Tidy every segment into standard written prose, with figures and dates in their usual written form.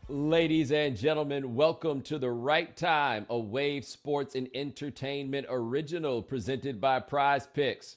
Ladies and gentlemen, welcome to the right time, a Wave Sports and Entertainment original presented by Prize Picks.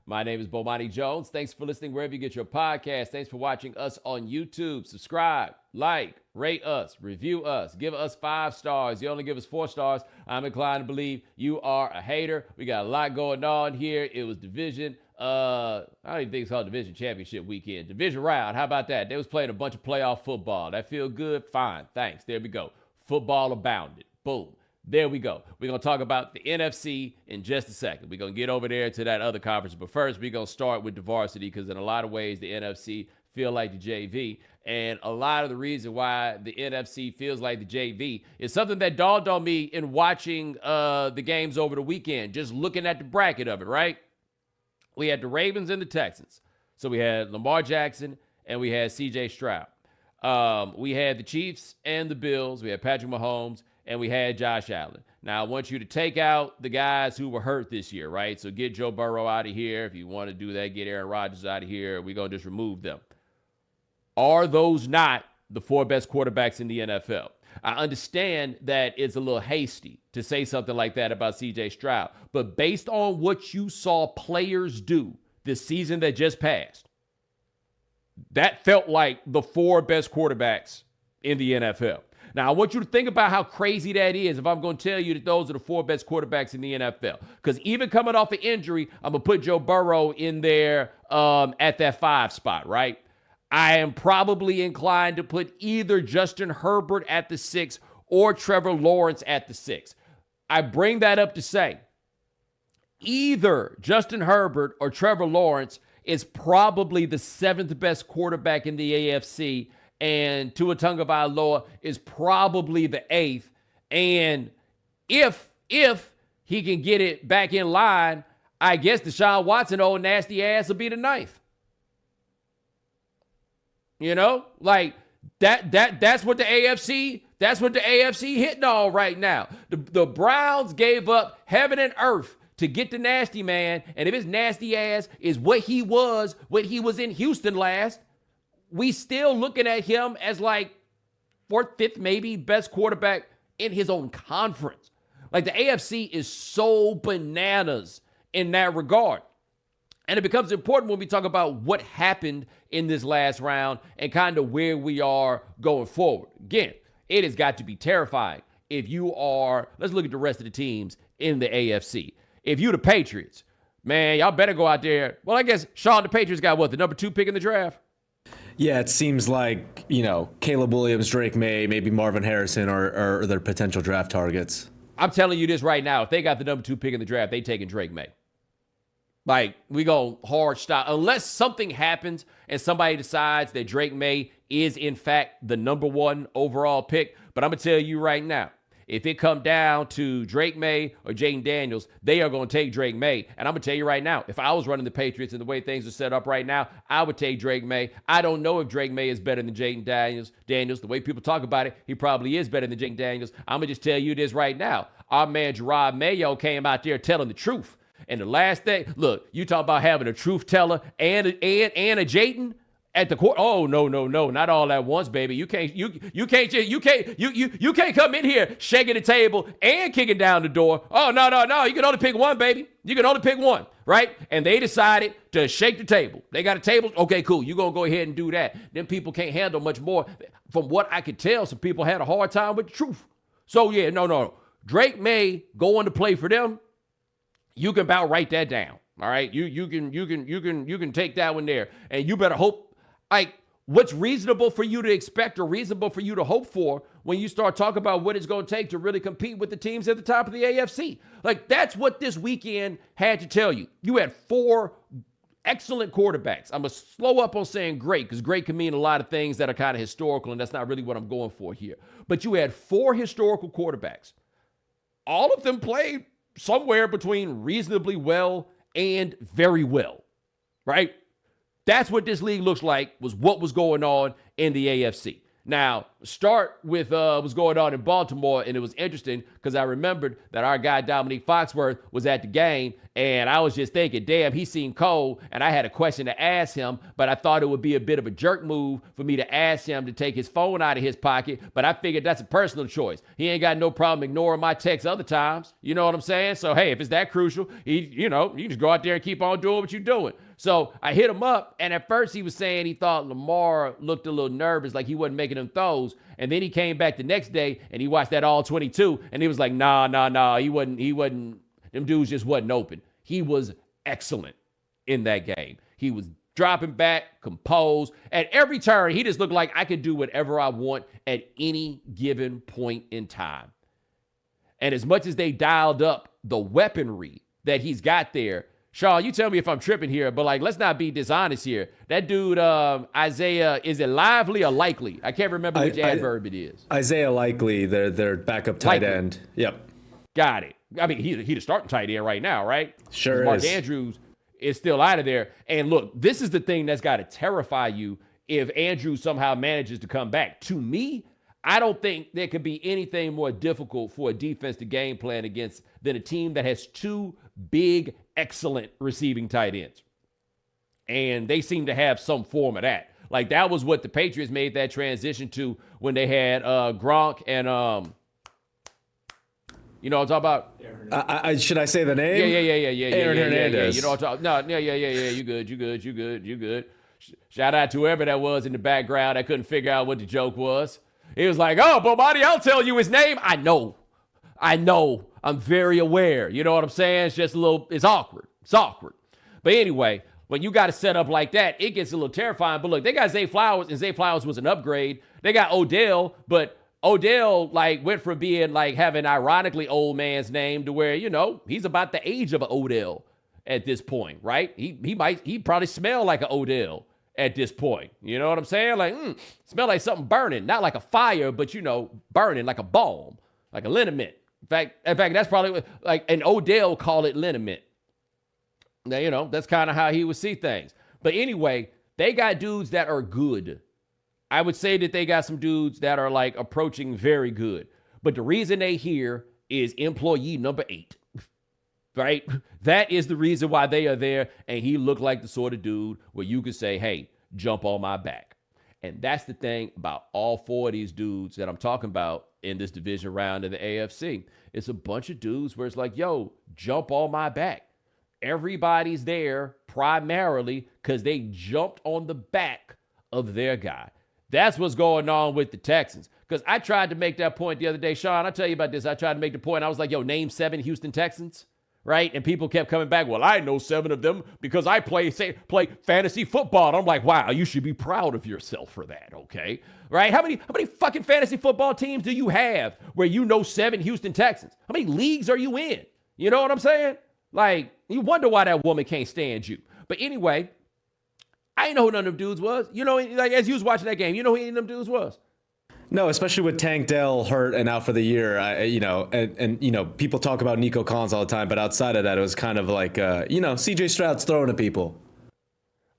My name is Bomani Jones. Thanks for listening wherever you get your podcast. Thanks for watching us on YouTube. Subscribe, like, rate us, review us, give us 5 stars. You only give us 4 stars, I'm inclined to believe you are a hater. We got a lot going on here. It was division. I don't even think it's called Division Championship Weekend. Division round. How about that? They was playing a bunch of playoff football. That feel good? Fine. Thanks. There we go. Football abounded. Boom. There we go. We're going to talk about the NFC in just a second. We're going to get over there to that other conference. But first, we're going to start with the varsity because in a lot of ways, the NFC feel like the JV. And a lot of the reason why the NFC feels like the JV is something that dawned on me in watching the games over the weekend, just looking at the bracket of it, right? We had the Ravens and the Texans. So we had Lamar Jackson and we had C.J. Stroud. We had the Chiefs and the Bills. We had Patrick Mahomes and we had Josh Allen. Now, I want you to take out the guys who were hurt this year, right? So get Joe Burrow out of here. If you want to do that, get Aaron Rodgers out of here. We're going to just remove them. Are those not the 4 best quarterbacks in the NFL? I understand that it's a little hasty to say something like that about C.J. Stroud, but based on what you saw players do this season that just passed, that felt like the 4 best quarterbacks in the NFL. Now, I want you to think about how crazy that is if I'm going to tell you that those are the 4 best quarterbacks in the NFL. Because even coming off an injury, I'm going to put Joe Burrow in there at that 5 spot, right? I am probably inclined to put either Justin Herbert at the 6 or Trevor Lawrence at the 6. I bring that up to say either Justin Herbert or Trevor Lawrence is probably the 7th best quarterback in the AFC, and Tua Tagovailoa is probably the 8th. And if he can get it back in line, I guess Deshaun Watson, old nasty ass, will be the 9th. You know, like that's what the AFC hitting on right now. The Browns gave up heaven and earth to get the nasty man. And if his nasty ass is what he was in Houston last, we still looking at him as like 4th, 5th, maybe best quarterback in his own conference. Like the AFC is so bananas in that regard. And it becomes important when we talk about what happened in this last round and kind of where we are going forward. Again, it has got to be terrifying if you are, let's look at the rest of the teams in the AFC. If you the Patriots, man, y'all better go out there. Well, I guess, Sean, the Patriots got what, the number 2 pick in the draft? Yeah, it seems like, Caleb Williams, Drake May, maybe Marvin Harrison are their potential draft targets. I'm telling you this right now. If they got the number 2 pick in the draft, they taking Drake May. Like, we go hard stop. Unless something happens and somebody decides that Drake May is, in fact, the number 1 overall pick. But I'm going to tell you right now, if it come down to Drake May or Jaden Daniels, they are going to take Drake May. And I'm going to tell you right now, if I was running the Patriots and the way things are set up right now, I would take Drake May. I don't know if Drake May is better than Jaden Daniels. The way people talk about it, he probably is better than Jaden Daniels. I'm going to just tell you this right now. Our man Gerard Mayo came out there telling the truth. And the last thing, look, you talk about having a truth teller and a Jayden at the court. Oh, no, not all at once, baby. You can't come in here shaking the table and kicking down the door. Oh, no. You can only pick one, baby. You can only pick one, right? And they decided to shake the table. They got a table. Okay, cool. You're going to go ahead and do that. Then people can't handle much more. From what I could tell, some people had a hard time with the truth. So, yeah, no. Drake May going to play for them. You can about write that down. All right. You can take that one there. And you better hope, like, what's reasonable for you to expect or reasonable for you to hope for when you start talking about what it's going to take to really compete with the teams at the top of the AFC. Like, that's what this weekend had to tell you. You had 4 excellent quarterbacks. I'm going to slow up on saying great because great can mean a lot of things that are kind of historical, and that's not really what I'm going for here. But you had 4 historical quarterbacks. All of them played somewhere between reasonably well and very well, right? That's what this league looks like, was what was going on in the AFC. Now, start with what's going on in Baltimore, and it was interesting because I remembered that our guy Dominique Foxworth was at the game, and I was just thinking, damn, he seemed cold, and I had a question to ask him, but I thought it would be a bit of a jerk move for me to ask him to take his phone out of his pocket, but I figured that's a personal choice. He ain't got no problem ignoring my texts other times. You know what I'm saying? So, hey, if it's that crucial, you just go out there and keep on doing what you're doing. So I hit him up, and at first he was saying he thought Lamar looked a little nervous, like he wasn't making them throws. And then he came back the next day, and he watched that all 22, and he was like, nah, he wasn't, them dudes just wasn't open. He was excellent in that game. He was dropping back, composed. At every turn, he just looked like I could do whatever I want at any given point in time. And as much as they dialed up the weaponry that he's got there, Sean, you tell me if I'm tripping here, but let's not be dishonest here. That dude, Isaiah, is it lively or likely? I can't remember which adverb it is. Isaiah Likely, their backup tight end. Yep. Got it. I mean, he's the starting tight end right now, right? Sure Mark is. Andrews is still out of there. And look, this is the thing that's got to terrify you if Andrews somehow manages to come back. To me, I don't think there could be anything more difficult for a defense to game plan against than a team that has two big, excellent receiving tight ends. And they seem to have some form of that. That was what the Patriots made that transition to when they had Gronk and, you know what I'm talking about? Should I say the name? Yeah. Aaron Hernandez. You know what I'm talking about? No, yeah. You good. Shout out to whoever that was in the background that couldn't figure out what the joke was. He was like, oh, Bomani, I'll tell you his name. I know. I'm very aware. You know what I'm saying? It's just it's awkward. But anyway, when you got a setup like that, it gets a little terrifying. But look, they got Zay Flowers, and Zay Flowers was an upgrade. They got Odell, but Odell went from being having ironically old man's name to where, he's about the age of an Odell at this point, right? He probably smell like an Odell at this point. You know what I'm saying? Smell like something burning, not like a fire, but burning like a balm, like a liniment. In fact, that's probably an Odell call it liniment. Now, that's kind of how he would see things. But anyway, they got dudes that are good. I would say that they got some dudes that are approaching very good. But the reason they here is employee number 8, right? That is the reason why they are there. And he looked like the sort of dude where you could say, hey, jump on my back. And that's the thing about all 4 of these dudes that I'm talking about in this division round of the AFC. It's a bunch of dudes where it's yo, jump on my back. Everybody's there primarily because they jumped on the back of their guy. That's what's going on with the Texans. Because I tried to make that point the other day. Sean, I'll tell you about this. I tried to make the point. I was like, name 7 Houston Texans, right? And people kept coming back. Well, I know 7 of them because I play fantasy football. And I'm like, wow, you should be proud of yourself for that, okay? Right? How many fucking fantasy football teams do you have where 7 Houston Texans? How many leagues are you in? You know what I'm saying? You wonder why that woman can't stand you. But anyway, I didn't know who none of them dudes was. As you was watching that game, who any of them dudes was? No, especially with Tank Dell hurt and out for the year. And people talk about Nico Collins all the time, but outside of that, it was kind of CJ Stroud's throwing at people.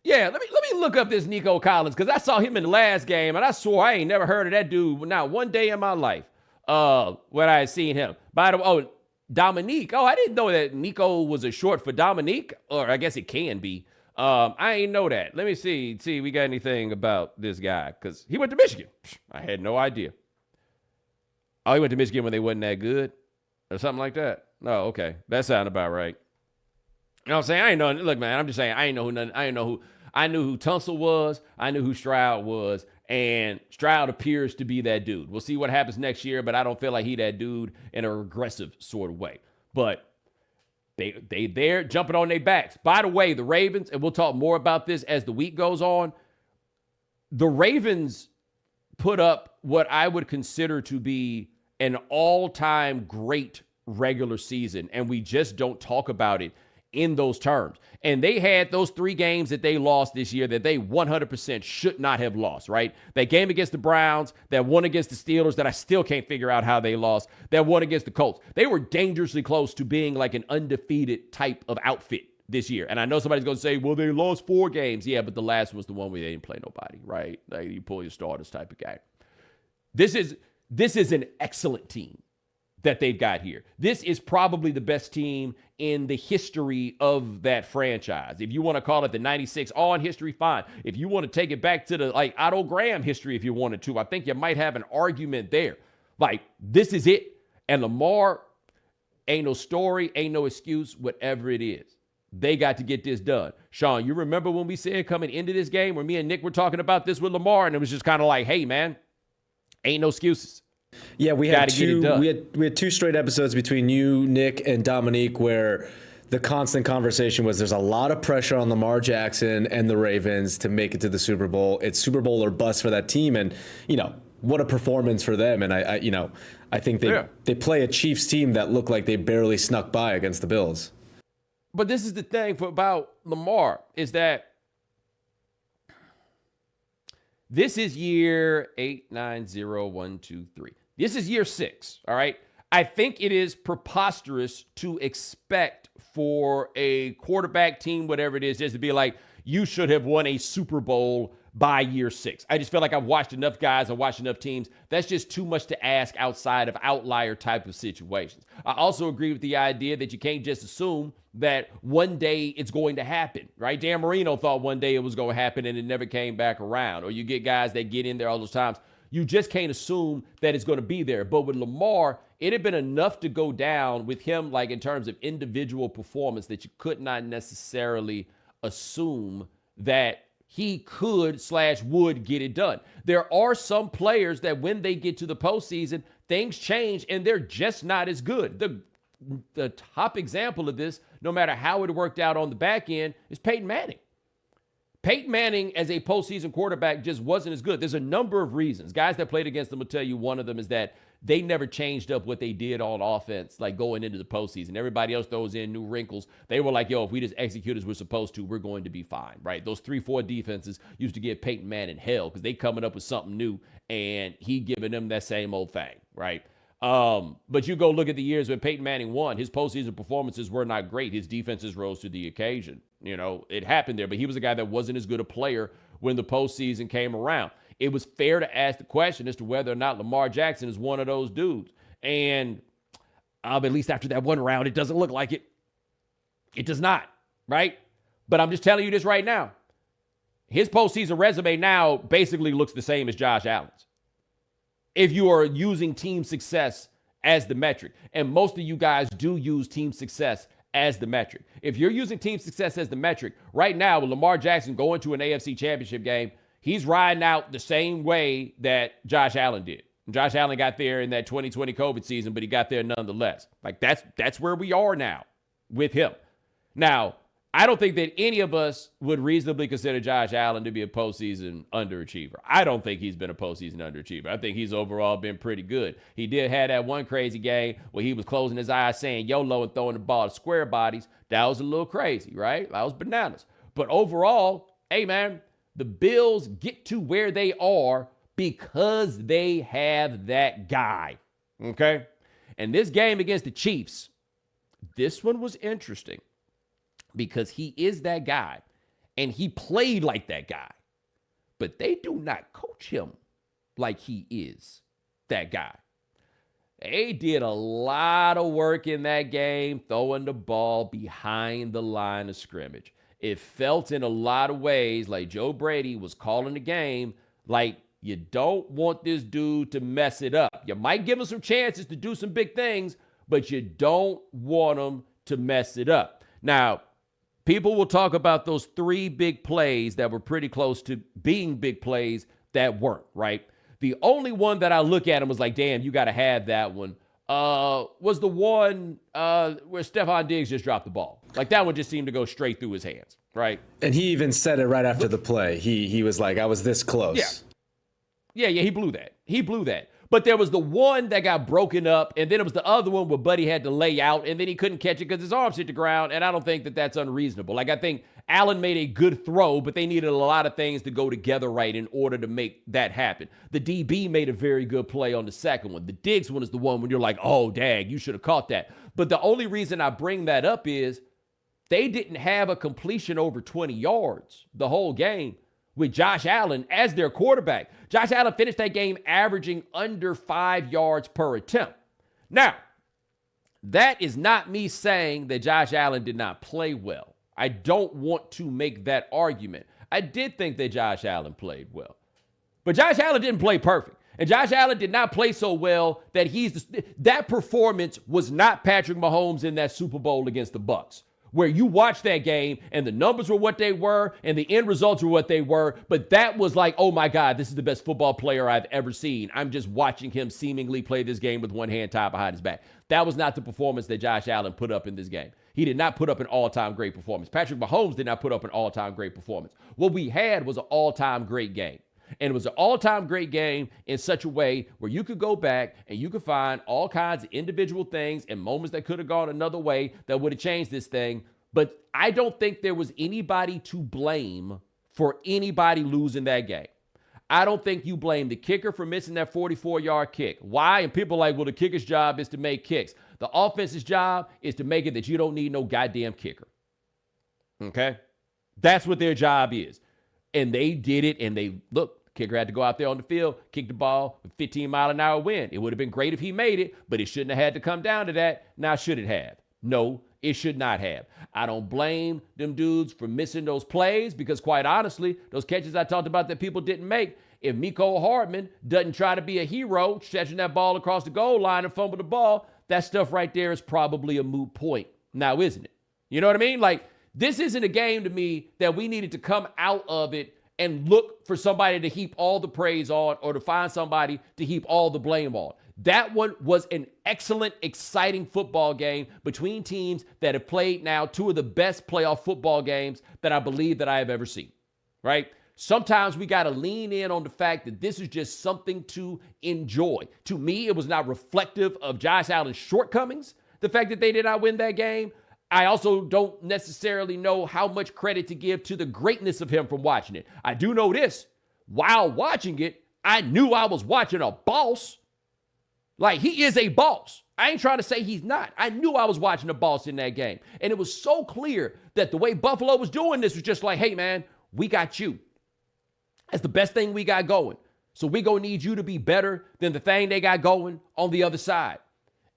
Yeah, let me look up this Nico Collins because I saw him in the last game, and I swore I ain't never heard of that dude not one day in my life when I had seen him. By the way, Dominique. Oh, I didn't know that Nico was a short for Dominique, or I guess it can be. I ain't know that. Let me see we got anything about this guy because he went to Michigan. I had no idea. Oh, he went to Michigan when they wasn't that good or something like that. Oh, okay. That sounded about right. You know what I'm saying? I ain't know. Look, man, I'm just saying I knew who Tunsil was. I knew who Stroud was. And Stroud appears to be that dude. We'll see what happens next year, but I don't feel like he that dude in a regressive sort of way. But they're jumping on their backs. By the way, the Ravens, and we'll talk more about this as the week goes on, the Ravens put up what I would consider to be an all-time great regular season, and we just don't talk about it in those terms. And they had those 3 games that they lost this year that they 100% should not have lost, right? That game against the Browns, that one against the Steelers that I still can't figure out how they lost, that one against the Colts. They were dangerously close to being an undefeated type of outfit this year. And I know somebody's going to say, well, they lost 4 games. Yeah, but the last was the one where they didn't play nobody, right? You pull your starters type of guy. This is an excellent team that they've got here. This is probably the best team in the history of that franchise. If you want to call it the 96 on history, fine. If you want to take it back to the like Otto Graham history, if you wanted to, I think you might have an argument there. Like, this is it. And Lamar, ain't no story, ain't no excuse, whatever it is. They got to get this done. Sean, you remember when we said coming into this game where me and Nick were talking about this with Lamar, and it was just kind of like, hey, man, ain't no excuses. Yeah, we had two straight episodes between you, Nick, and Dominique where the constant conversation was there's a lot of pressure on Lamar Jackson and the Ravens to make it to the Super Bowl. It's Super Bowl or bust for that team, and what a performance for them. And I think they play a Chiefs team that looked like they barely snuck by against the Bills. But this is the thing about Lamar is that this is year 8, 9, 0, 1, 2, 3. This is year 6, all right? I think it is preposterous to expect for a quarterback team, whatever it is, just to be like, you should have won a Super Bowl by year 6. I just feel like I've watched enough guys, I've watched enough teams. That's just too much to ask outside of outlier type of situations. I also agree with the idea that you can't just assume that one day it's going to happen, right? Dan Marino thought one day it was going to happen and it never came back around. Or you get guys that get in there all those times. You just can't assume that it's going to be there. But with Lamar, it had been enough to go down with him, like in terms of individual performance, that you could not necessarily assume that he could/would get it done. There are some players that when they get to the postseason, things change and they're just not as good. The top example of this, no matter how it worked out on the back end, is Peyton Manning. Peyton Manning as a postseason quarterback just wasn't as good. There's a number of reasons. Guys that played against them will tell you one of them is that they never changed up what they did on offense, like going into the postseason. Everybody else throws in new wrinkles. They were like, yo, if we just execute as we're supposed to, we're going to be fine, right? Those 3-4 defenses used to give Peyton Manning hell because they coming up with something new and he giving them that same old thing, right? But you go look at the years when Peyton Manning won, his postseason performances were not great. His defenses rose to the occasion. It happened there, but he was a guy that wasn't as good a player when the postseason came around. It was fair to ask the question as to whether or not Lamar Jackson is one of those dudes. And at least after that one round, it doesn't look like it. It does not, right? But I'm just telling you this right now. His postseason resume now basically looks the same as Josh Allen's, if you are using team success as the metric. And most of you guys do use team success as the metric. If you're using team success as the metric, right now with Lamar Jackson going to an AFC championship game, he's riding out the same way that Josh Allen did. Josh Allen got there in that 2020 COVID season, but he got there nonetheless. Like that's where we are now with him. Now, I don't think that any of us would reasonably consider Josh Allen to be a postseason underachiever. I don't think he's been a postseason underachiever. I think he's overall been pretty good. He did have that one crazy game where he was closing his eyes saying YOLO and throwing the ball to square bodies. That was a little crazy, right? That was bananas. But overall, hey, man, the Bills get to where they are because they have that guy, okay? And this game against the Chiefs, this one was interesting, because he is that guy, and he played like that guy. But they do not coach him like he is that guy. They did a lot of work in that game, throwing the ball behind the line of scrimmage. It felt in a lot of ways like Joe Brady was calling the game like, you don't want this dude to mess it up. You might give him some chances to do some big things, but you don't want him to mess it up. Now, people will talk about those 3 big plays that were pretty close to being big plays that weren't, right? The only one that I look at and was like, damn, you got to have that one, was the one where Stephon Diggs just dropped the ball. Like, that one just seemed to go straight through his hands, right? And he even said it right after the play. He was like, I was this close. Yeah, he blew that. But there was the one that got broken up, and then it was the other one where Buddy had to lay out, and then he couldn't catch it because his arms hit the ground, and I don't think that that's unreasonable. Like, I think Allen made a good throw, but they needed a lot of things to go together right in order to make that happen. The DB made a very good play on the second one. The Diggs one is the one when you're like, oh, dang, you should have caught that. But the only reason I bring that up is they didn't have a completion over 20 yards the whole game with Josh Allen as their quarterback. Josh Allen finished that game averaging under 5 yards per attempt. Now, that is not me saying that Josh Allen did not play well. I don't want to make that argument. I did think that Josh Allen played well. But Josh Allen didn't play perfect. And Josh Allen did not play so well that that performance was not Patrick Mahomes in that Super Bowl against the Bucks, where you watched that game and the numbers were what they were and the end results were what they were. But that was like, oh my God, this is the best football player I've ever seen. I'm just watching him seemingly play this game with one hand tied behind his back. That was not the performance that Josh Allen put up in this game. He did not put up an all-time great performance. Patrick Mahomes did not put up an all-time great performance. What we had was an all-time great game. And it was an all-time great game in such a way where you could go back and you could find all kinds of individual things and moments that could have gone another way that would have changed this thing. But I don't think there was anybody to blame for anybody losing that game. I don't think you blame the kicker for missing that 44-yard kick. Why? And people are like, well, the kicker's job is to make kicks. The offense's job is to make it that you don't need no goddamn kicker. Okay? That's what their job is. And they did it, and look, kicker had to go out there on the field, kick the ball, 15-mile-an-hour wind. It would have been great if he made it, but it shouldn't have had to come down to that. Now, should it have? No, it should not have. I don't blame them dudes for missing those plays because, quite honestly, those catches I talked about that people didn't make, if Mecole Hardman doesn't try to be a hero, catching that ball across the goal line and fumble the ball, that stuff right there is probably a moot point now, isn't it? You know what I mean? Like, this isn't a game to me that we needed to come out of it and look for somebody to heap all the praise on or to find somebody to heap all the blame on. That one was an excellent, exciting football game between teams that have played now two of the best playoff football games that I believe that I have ever seen, right? Sometimes we got to lean in on the fact that this is just something to enjoy. To me, it was not reflective of Josh Allen's shortcomings, the fact that they did not win that game. I also don't necessarily know how much credit to give to the greatness of him from watching it. I do know this. While watching it, I knew I was watching a boss. Like, he is a boss. I ain't trying to say he's not. I knew I was watching a boss in that game. And it was so clear that the way Buffalo was doing this was just like, hey, man, we got you. That's the best thing we got going. So we gonna need you to be better than the thing they got going on the other side.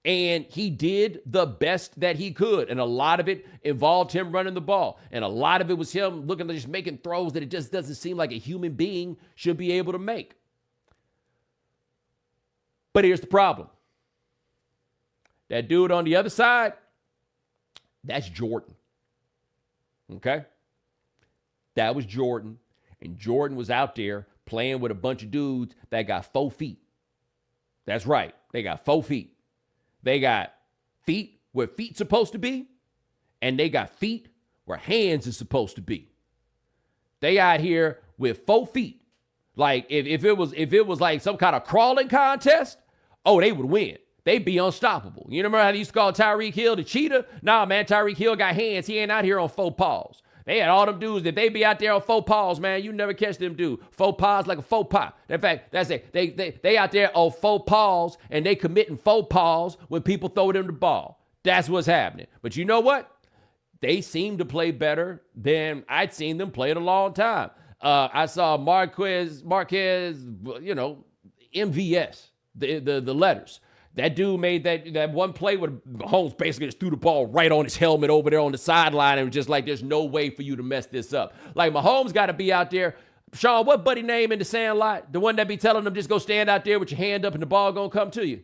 And he did the best that he could. And a lot of it involved him running the ball. And a lot of it was him looking like just making throws that it just doesn't seem like a human being should be able to make. But here's the problem. That dude on the other side, that's Jordan. Okay? That was Jordan. And Jordan was out there playing with a bunch of dudes that got 4 feet. That's right. They got 4 feet. They got feet where feet's supposed to be, and they got feet where hands is supposed to be. They out here with 4 feet. Like if it was like some kind of crawling contest, oh, they would win. They'd be unstoppable. You remember how they used to call Tyreek Hill the cheetah? Nah, man, Tyreek Hill got hands. He ain't out here on 4 paws. They had all them dudes that they be out there on 4 paws, man. You never catch them dude. 4 paws like a faux pas. In fact, that's it. They out there on 4 paws and they committing 4 paws when people throw them the ball. That's what's happening. But you know what? They seem to play better than I'd seen them play in a long time. I saw Marquez, MVS, the letters. That dude made that one play where Mahomes basically just threw the ball right on his helmet over there on the sideline and was just like, there's no way for you to mess this up. Like, Mahomes got to be out there. Sean, what buddy name in the Sandlot? The one that be telling them just go stand out there with your hand up and the ball going to come to you.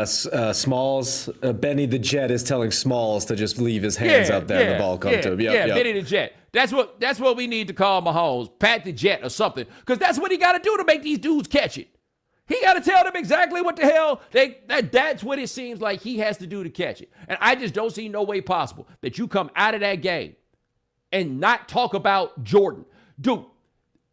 Smalls. Benny the Jet is telling Smalls to just leave his hands up there and the ball come to him. Yep. Benny the Jet. That's what we need to call Mahomes. Pat the Jet or something. Because that's what he got to do to make these dudes catch it. He got to tell them exactly what the hell that's what it seems like he has to do to catch it. And I just don't see no way possible that you come out of that game and not talk about Jordan. Dude,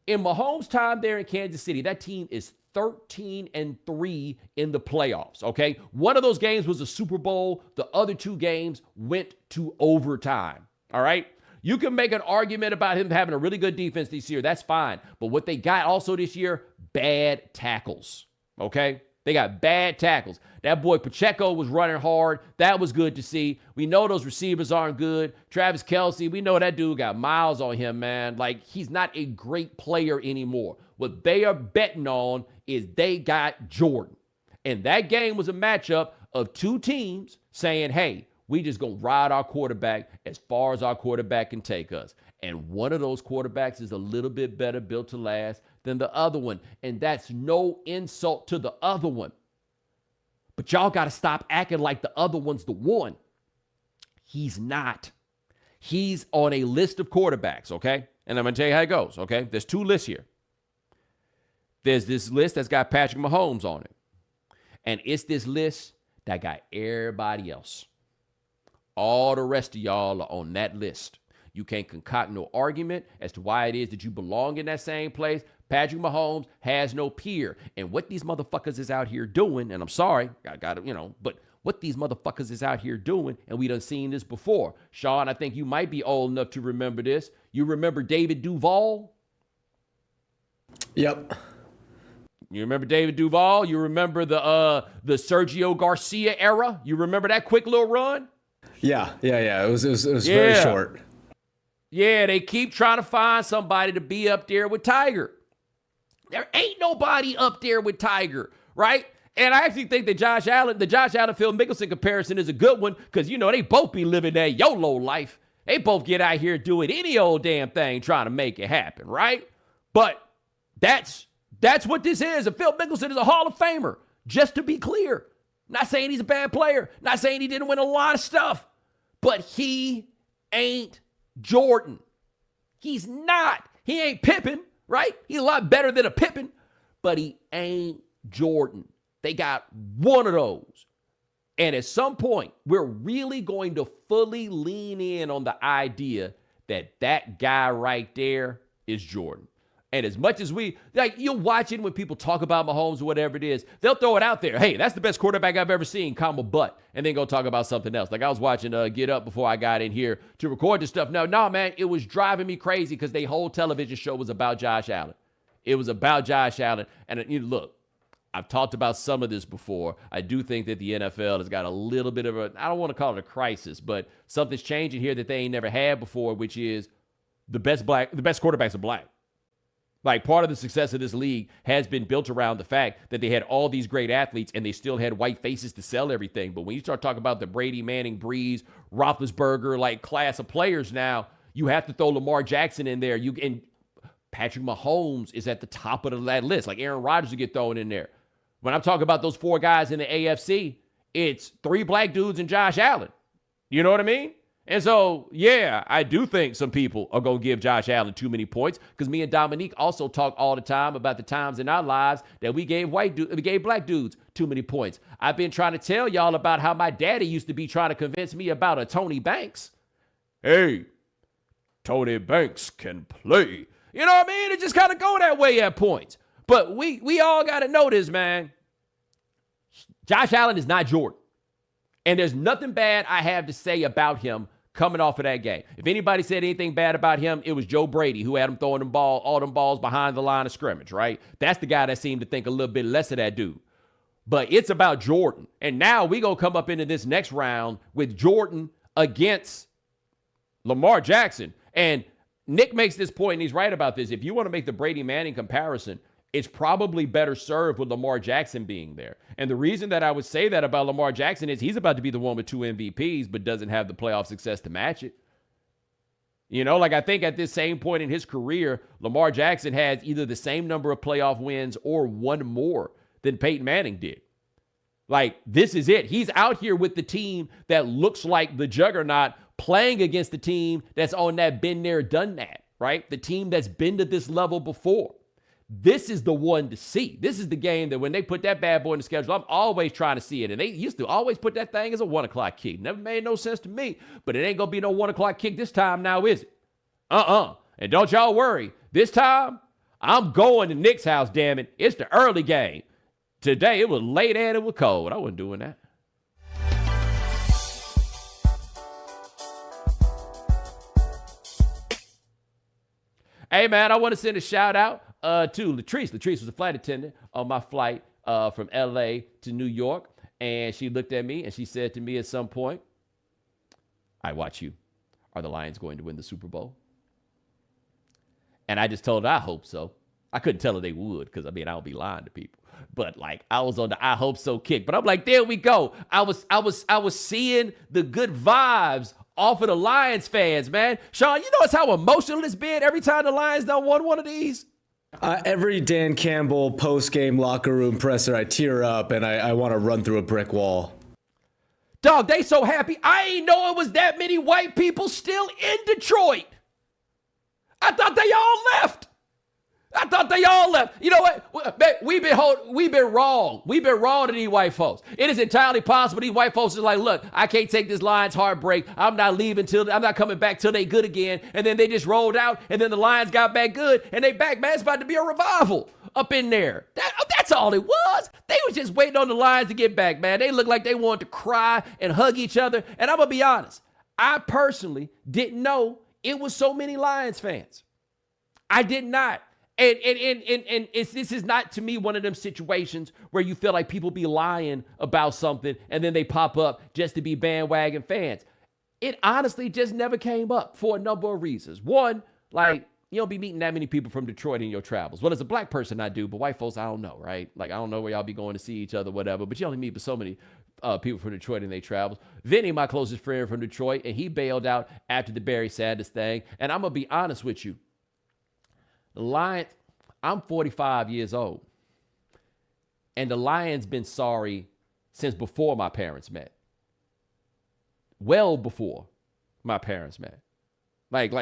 in Mahomes' time there in Kansas City, that team is 13-3 in the playoffs, okay? One of those games was a Super Bowl. The other 2 games went to overtime, all right? You can make an argument about him having a really good defense this year. That's fine. But what they got also this year, bad tackles, okay? They got bad tackles. That boy Pacheco was running hard. That was good to see. We know those receivers aren't good. Travis Kelce, we know that dude got miles on him, man. Like, he's not a great player anymore. What they are betting on is they got Jordan. And that game was a matchup of two teams saying, hey, we just going to ride our quarterback as far as our quarterback can take us. And one of those quarterbacks is a little bit better built to last than the other one. And that's no insult to the other one. But y'all got to stop acting like the other one's the one. He's not. He's on a list of quarterbacks, okay? And I'm going to tell you how it goes, okay? There's two lists here. There's this list that's got Patrick Mahomes on it. And it's this list that got everybody else. All the rest of y'all are on that list. You can't concoct no argument as to why it is that you belong in that same place. Patrick Mahomes has no peer. And what these motherfuckers is out here doing, and I'm sorry, I got to, but what these motherfuckers is out here doing, and we done seen this before. Sean, I think you might be old enough to remember this. You remember David Duval? Yep. You remember David Duval? You remember the Sergio Garcia era? You remember that quick little run? Yeah. It was very short. Yeah, they keep trying to find somebody to be up there with Tiger. There ain't nobody up there with Tiger, right? And I actually think that the Josh Allen, Phil Mickelson comparison is a good one because, they both be living that YOLO life. They both get out here doing any old damn thing trying to make it happen, right? But that's what this is. And Phil Mickelson is a Hall of Famer, just to be clear. Not saying he's a bad player. Not saying he didn't win a lot of stuff. But he ain't Jordan. He's not. He ain't Pippen, right? He's a lot better than a Pippen. But he ain't Jordan. They got one of those. And at some point, we're really going to fully lean in on the idea that that guy right there is Jordan. And as much as you're watching when people talk about Mahomes or whatever it is, they'll throw it out there. Hey, that's the best quarterback I've ever seen, comma, but. And then go talk about something else. Like I was watching Get Up before I got in here to record this stuff. No, man, it was driving me crazy because their whole television show was about Josh Allen. It was about Josh Allen. And look, I've talked about some of this before. I do think that the NFL has got a little bit of I don't want to call it a crisis, but something's changing here that they ain't never had before, which is the best quarterbacks are black. Like, part of the success of this league has been built around the fact that they had all these great athletes and they still had white faces to sell everything. But when you start talking about the Brady, Manning, Breeze, Roethlisberger, class of players now, you have to throw Lamar Jackson in there. And Patrick Mahomes is at the top of that list. Like, Aaron Rodgers will get thrown in there. When I'm talking about those four guys in the AFC, it's 3 black dudes and Josh Allen. You know what I mean? And so, yeah, I do think some people are going to give Josh Allen too many points because me and Dominique also talk all the time about the times in our lives that we gave black dudes too many points. I've been trying to tell y'all about how my daddy used to be trying to convince me about a Tony Banks. Hey, Tony Banks can play. You know what I mean? It just kind of go that way at points. But we all got to know this, man. Josh Allen is not Jordan. And there's nothing bad I have to say about him coming off of that game. If anybody said anything bad about him, it was Joe Brady, who had him throwing all them balls behind the line of scrimmage, right? That's the guy that seemed to think a little bit less of that dude. But it's about Jordan. And now we going to come up into this next round with Jordan against Lamar Jackson. And Nick makes this point, and he's right about this. If you want to make the Brady Manning comparison, it's probably better served with Lamar Jackson being there. And the reason that I would say that about Lamar Jackson is he's about to be the one with 2 MVPs, but doesn't have the playoff success to match it. I think at this same point in his career, Lamar Jackson has either the same number of playoff wins or one more than Peyton Manning did. This is it. He's out here with the team that looks like the juggernaut playing against the team that's on that been there, done that, right? The team that's been to this level before. This is the one to see. This is the game that when they put that bad boy in the schedule, I'm always trying to see it. And they used to always put that thing as a 1 o'clock kick. Never made no sense to me, but it ain't going to be no 1 o'clock kick this time now, is it? And don't y'all worry. This time, I'm going to Nick's house, damn it. It's the early game. Today, it was late and it was cold. I wasn't doing that. Hey, man, I want to send a shout out to Latrice. Latrice was a flight attendant on my flight from LA to New York. And she looked at me and she said to me at some point, I watch you. Are the Lions going to win the Super Bowl? And I just told her, I hope so. I couldn't tell her they would because, I mean, I don't be lying to people. But, like, I was on the I hope so kick. But I'm like, there we go. I was seeing the good vibes off of the Lions fans, man. Sean, you notice how emotional it's been every time the Lions done won one of these? Every Dan Campbell post-game locker room presser, I tear up and I want to run through a brick wall. Dog, they so happy. I ain't know it was that many white people still in Detroit. I thought they all left. You know what? We've been wrong. We've been wrong to these white folks. It is entirely possible these white folks are like, look, I can't take this Lions heartbreak. I'm not coming back till they good again. And then they just rolled out, and then the Lions got back good, and they back, man. It's about to be a revival up in there. That's all it was. They was just waiting on the Lions to get back, man. They looked like they wanted to cry and hug each other. And I'm gonna be honest, I personally didn't know it was so many Lions fans. I did not. And this is not, to me, one of them situations where you feel like people be lying about something and then they pop up just to be bandwagon fans. It honestly just never came up for a number of reasons. One, like, you don't be meeting that many people from Detroit in your travels. Well, as a black person, I do, but white folks, I don't know, right? Like, I don't know where y'all be going to see each other, whatever, but you only meet with so many people from Detroit in their travels. Vinny, my closest friend from Detroit, and he bailed out after the Barry Sanders thing. And I'm going to be honest with you. The Lions, I'm 45 years old, and the Lions been sorry since before my parents met. Well before my parents met. I don't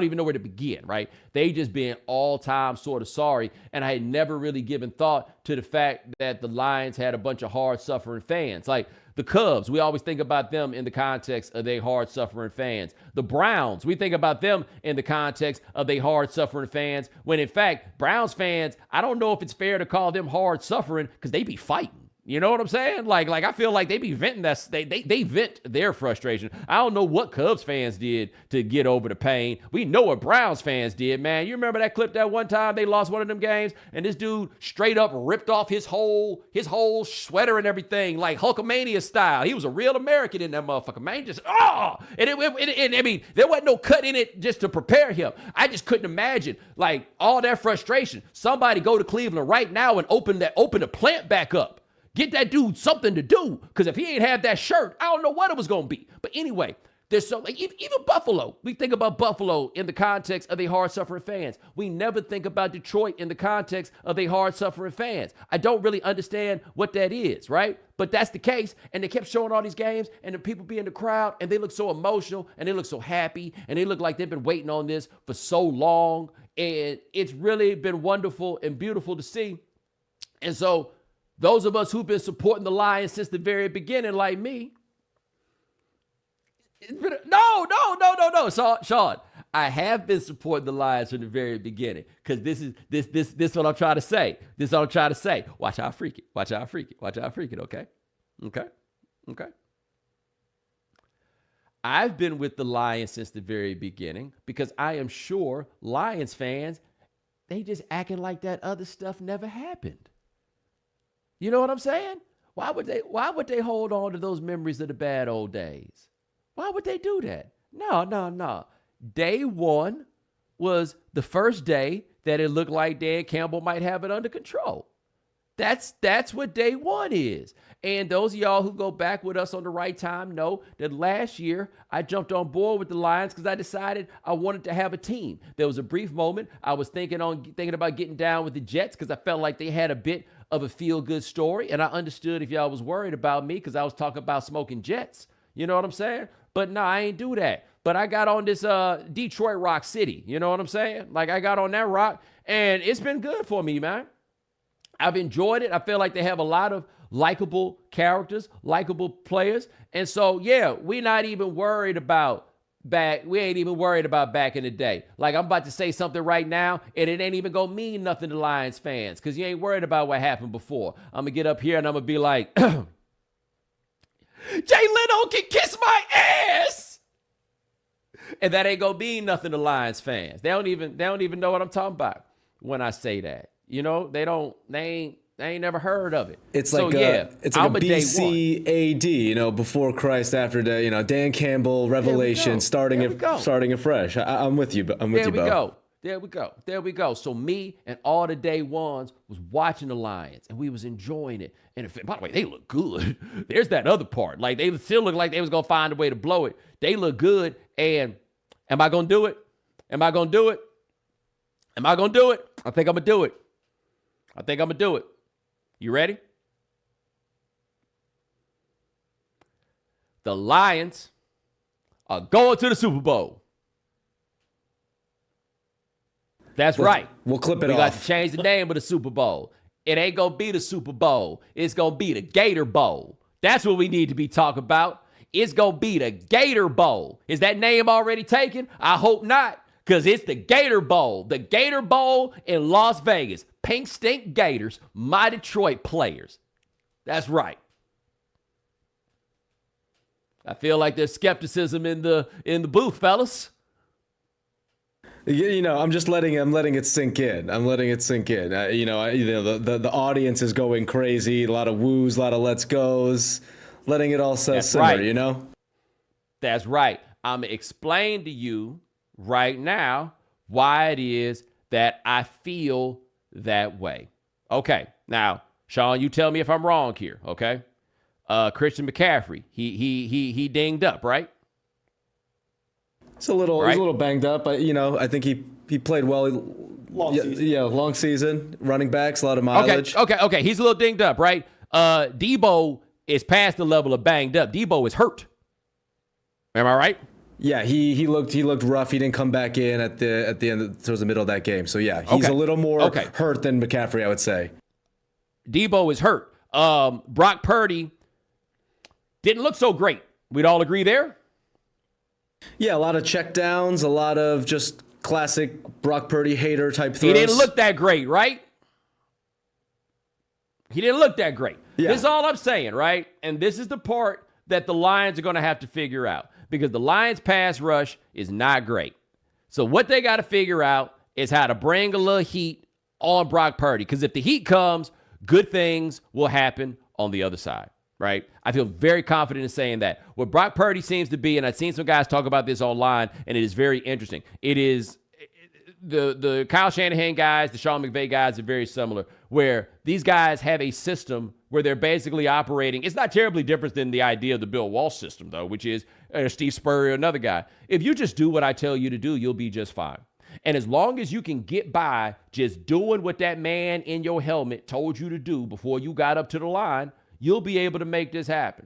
even know where to begin, right? They just been all time sort of sorry, and I had never really given thought to the fact that the Lions had a bunch of hard-suffering fans. Like, the Cubs, we always think about them in the context of their hard-suffering fans. The Browns, we think about them in the context of their hard-suffering fans, when in fact, Browns fans, I don't know if it's fair to call them hard-suffering because they be fighting. You know what I'm saying? Like I feel like they be venting that. They vent their frustration. I don't know what Cubs fans did to get over the pain. We know what Browns fans did, man. You remember that clip that one time they lost one of them games and this dude straight up ripped off his whole sweater and everything, like Hulkamania style. He was a real American in that motherfucker, man. Just and I mean, there wasn't no cut in it just to prepare him. I just couldn't imagine like all that frustration. Somebody go to Cleveland right now and open the plant back up. Get that dude something to do, because if he ain't have that shirt, I don't know what it was going to be. But anyway, there's so like even Buffalo. We think about Buffalo in the context of their hard-suffering fans. We never think about Detroit in the context of their hard-suffering fans. I don't really understand what that is, right? But that's the case, and they kept showing all these games, and the people be in the crowd, and they look so emotional, and they look so happy, and they look like they've been waiting on this for so long, and it's really been wonderful and beautiful to see. And so those of us who've been supporting the Lions since the very beginning, like me, no. Sean, I have been supporting the Lions from the very beginning, because this is what I'm trying to say. This is what I'm trying to say. Watch how I freak it. Okay. I've been with the Lions since the very beginning because I am sure Lions fans, they just acting like that other stuff never happened. You know what I'm saying? Why would they hold on to those memories of the bad old days? Why would they do that? No. Day one was the first day that it looked like Dan Campbell might have it under control. That's what day one is. And those of y'all who go back with us on the right time know that last year I jumped on board with the Lions because I decided I wanted to have a team. There was a brief moment I was thinking about getting down with the Jets because I felt like they had a bit of a feel-good story, and I understood if y'all was worried about me because I was talking about smoking Jets. You know what I'm saying? But no, I ain't do that. But I got on this Detroit Rock City. You know what I'm saying? Like, I got on that rock, and it's been good for me, man. I've enjoyed it. I feel like they have a lot of likable characters, likable players. And so, yeah, we're not even worried about we ain't even worried about back in the day. Like, I'm about to say something right now, and it ain't even gonna mean nothing to Lions fans, because you ain't worried about what happened before. I'm gonna get up here and I'm gonna be like, Jay Leno can kiss my ass. And that ain't gonna mean nothing to Lions fans. They don't even know what I'm talking about. when I say that. You know, they ain't never heard of it. It's like it's like a BC AD, you know, before Christ, after the, you know, Dan Campbell revelation, starting afresh. I'm with you, but I'm with you, Bo. There we go. So me and all the day ones was watching the Lions, and we was enjoying it. And by the way, they look good. There's that other part. Like, they still look like they was going to find a way to blow it. They look good. And am I going to do it? I think I'm going to do it. You ready? The Lions are going to the Super Bowl. That's right. We'll clip it off. We got to change the name of the Super Bowl. It ain't going to be the Super Bowl. It's going to be the Gator Bowl. That's what we need to be talking about. It's going to be the Gator Bowl. Is that name already taken? I hope not, because it's the Gator Bowl. The Gator Bowl in Las Vegas. Pink Stink Gators, my Detroit players. That's right. I feel like there's skepticism in the booth, fellas. You know, I'm letting it sink in. The audience is going crazy. A lot of woos, a lot of let's goes. Letting it all simmer, right. You know? That's right. I'm explaining to you right now why it is that I feel that way. Okay. Now, Sean, you tell me if I'm wrong here, okay? Christian McCaffrey, he dinged up, right? It's a little banged up, but you know, I think he played well. Long season, running backs, a lot of mileage. Okay. He's a little dinged up, right? Debo is past the level of banged up. Debo is hurt. Am I right? Yeah, he looked rough. He didn't come back in at the end towards the middle of that game. So yeah, he's a little more hurt than McCaffrey, I would say. Debo is hurt. Brock Purdy didn't look so great. We'd all agree there? Yeah, a lot of checkdowns, a lot of just classic Brock Purdy hater type throws. He didn't look that great, right? He didn't look that great. Yeah. This is all I'm saying, right? And this is the part that the Lions are going to have to figure out, because the Lions pass rush is not great. So what they got to figure out is how to bring a little heat on Brock Purdy, because if the heat comes, good things will happen on the other side. Right? I feel very confident in saying that. What Brock Purdy seems to be, and I've seen some guys talk about this online, and it is very interesting. It is the Kyle Shanahan guys, the Sean McVay guys are very similar, where these guys have a system where they're basically operating. It's not terribly different than the idea of the Bill Walsh system, though, which is Steve Spurrier, another guy. If you just do what I tell you to do, you'll be just fine. And as long as you can get by just doing what that man in your helmet told you to do before you got up to the line, you'll be able to make this happen.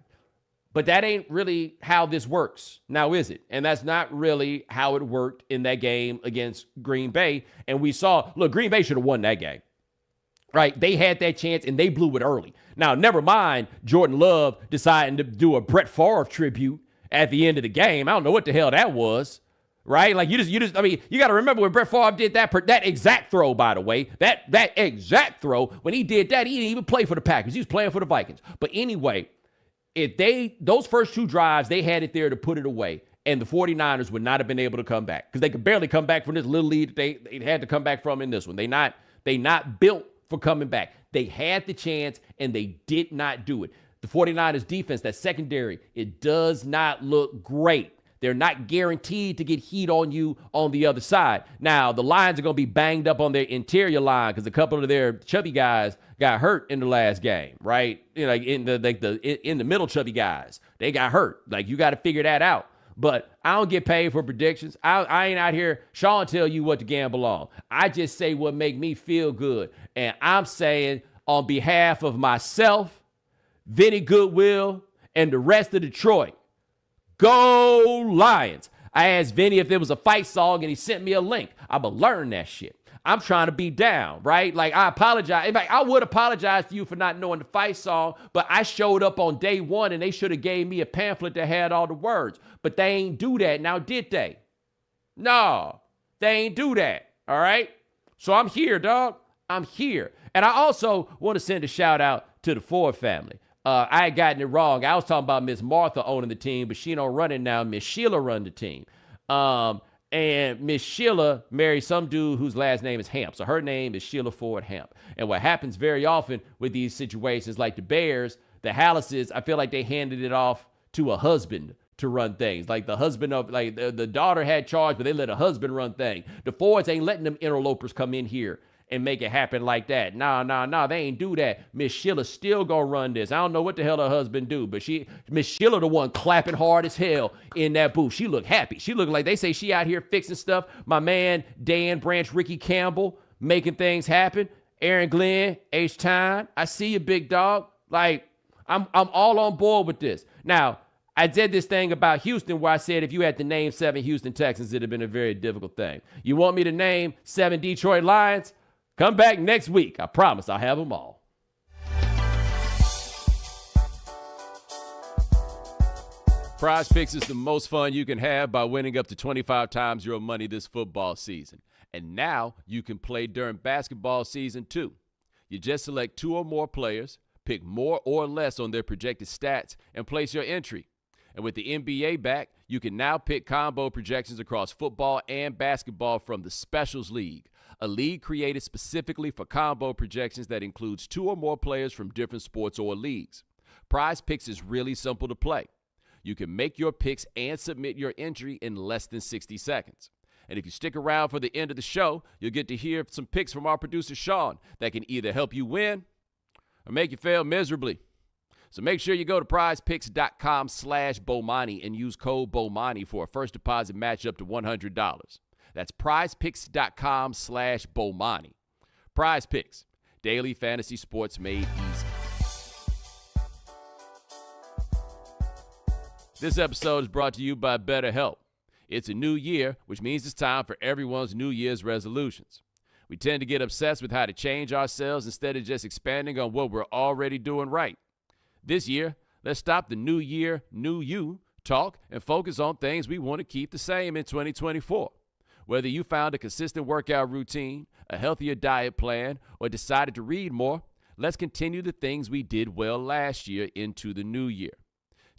But that ain't really how this works. Now, is it? And that's not really how it worked in that game against Green Bay. And we saw, look, Green Bay should have won that game, right? They had that chance and they blew it early. Now, never mind Jordan Love deciding to do a Brett Favre tribute at the end of the game. I don't know what the hell that was, right? Like, you just, I mean, you got to remember when Brett Favre did that exact throw, by the way, that exact throw, when he did that, he didn't even play for the Packers. He was playing for the Vikings. But anyway, those first two drives, they had it there to put it away, and the 49ers would not have been able to come back, because they could barely come back from this little lead they had to come back from in this one. They not built for coming back. They had the chance, and they did not do it. The 49ers defense, that secondary, it does not look great. They're not guaranteed to get heat on you on the other side. Now, the Lions are going to be banged up on their interior line because a couple of their chubby guys got hurt in the last game, right? You know, in the middle chubby guys, they got hurt. Like, you got to figure that out. But I don't get paid for predictions. I ain't out here, Sean, tell you what to gamble on. I just say what make me feel good. And I'm saying, on behalf of myself, Vinny Goodwill, and the rest of Detroit, go Lions. I asked Vinny if there was a fight song, and he sent me a link. I'm going to learn that shit. I'm trying to be down, right? Like, I apologize. In fact, I would apologize to you for not knowing the fight song, but I showed up on day one, and they should have gave me a pamphlet that had all the words. But they ain't do that now, did they? No, they ain't do that, all right? So I'm here, dog. I'm here. And I also want to send a shout-out to the Ford family. I had gotten it wrong. I was talking about Miss Martha owning the team, but she don't run it now. Miss Sheila run the team. And And Miss Sheila married some dude whose last name is Hamp. So her name is Sheila Ford Hamp. And what happens very often with these situations, like the Bears, the Hallises, I feel like they handed it off to a husband to run things. Like the husband of, like the daughter had charge, but they let a husband run things. The Fords ain't letting them interlopers come in here and make it happen like that. Nah, they ain't do that. Miss Sheila still gonna run this. I don't know what the hell her husband do, but Miss Sheila the one clapping hard as hell in that booth. She look happy. She look like they say she out here fixing stuff. My man, Dan Branch, Ricky Campbell, making things happen. Aaron Glenn, H-Time. I see you, big dog. Like, I'm all on board with this. Now, I did this thing about Houston where I said if you had to name 7 Houston Texans, it'd have been a very difficult thing. You want me to name 7 Detroit Lions? Come back next week. I promise I'll have them all. Prize Picks is the most fun you can have by winning up to 25 times your money this football season. And now you can play during basketball season too. You just select 2 or more players, pick more or less on their projected stats, and place your entry. And with the NBA back, you can now pick combo projections across football and basketball from the Specials League, a league created specifically for combo projections that includes 2 or more players from different sports or leagues. Prize Picks is really simple to play. You can make your picks and submit your entry in less than 60 seconds. And if you stick around for the end of the show, you'll get to hear some picks from our producer, Sean, that can either help you win or make you fail miserably. So make sure you go to prizepicks.com/Bomani and use code Bomani for a first deposit match up to $100. That's prizepicks.com/Bomani. Prize Picks, daily fantasy sports made easy. This episode is brought to you by BetterHelp. It's a new year, which means it's time for everyone's New Year's resolutions. We tend to get obsessed with how to change ourselves instead of just expanding on what we're already doing right. This year, let's stop the new year, new you talk and focus on things we want to keep the same in 2024. Whether you found a consistent workout routine, a healthier diet plan, or decided to read more, let's continue the things we did well last year into the new year.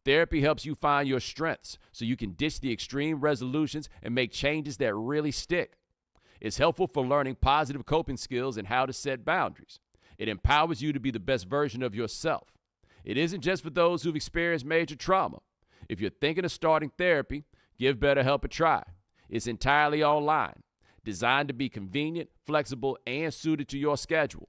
Therapy helps you find your strengths so you can ditch the extreme resolutions and make changes that really stick. It's helpful for learning positive coping skills and how to set boundaries. It empowers you to be the best version of yourself. It isn't just for those who've experienced major trauma. If you're thinking of starting therapy, give BetterHelp a try. It's entirely online, designed to be convenient, flexible, and suited to your schedule.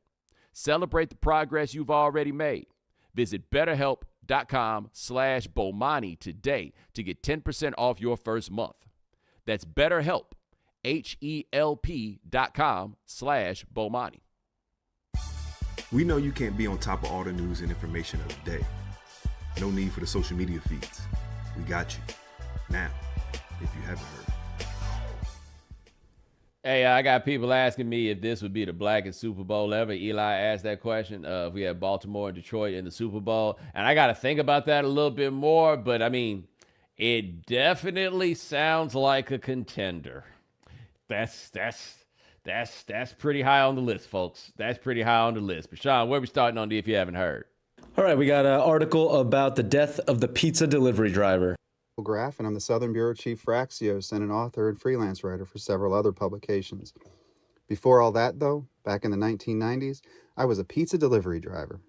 Celebrate the progress you've already made. Visit BetterHelp.com/Bomani today to get 10% off your first month. That's BetterHelp, HELP.com/Bomani. We know you can't be on top of all the news and information of the day. No need for the social media feeds. We got you. Now, if you haven't heard. Hey, I got people asking me if this would be the blackest Super Bowl ever. Eli asked that question. If we had Baltimore and Detroit in the Super Bowl. And I got to think about that a little bit more. But, I mean, it definitely sounds like a contender. That's pretty high on the list, folks. That's pretty high on the list. But, Sean, where are we starting on if you haven't heard? All right, we got an article about the death of the pizza delivery driver. Graph, and I'm the Southern Bureau Chief for Axios and an author and freelance writer for several other publications. Before all that, though, back in the 1990s, I was a pizza delivery driver.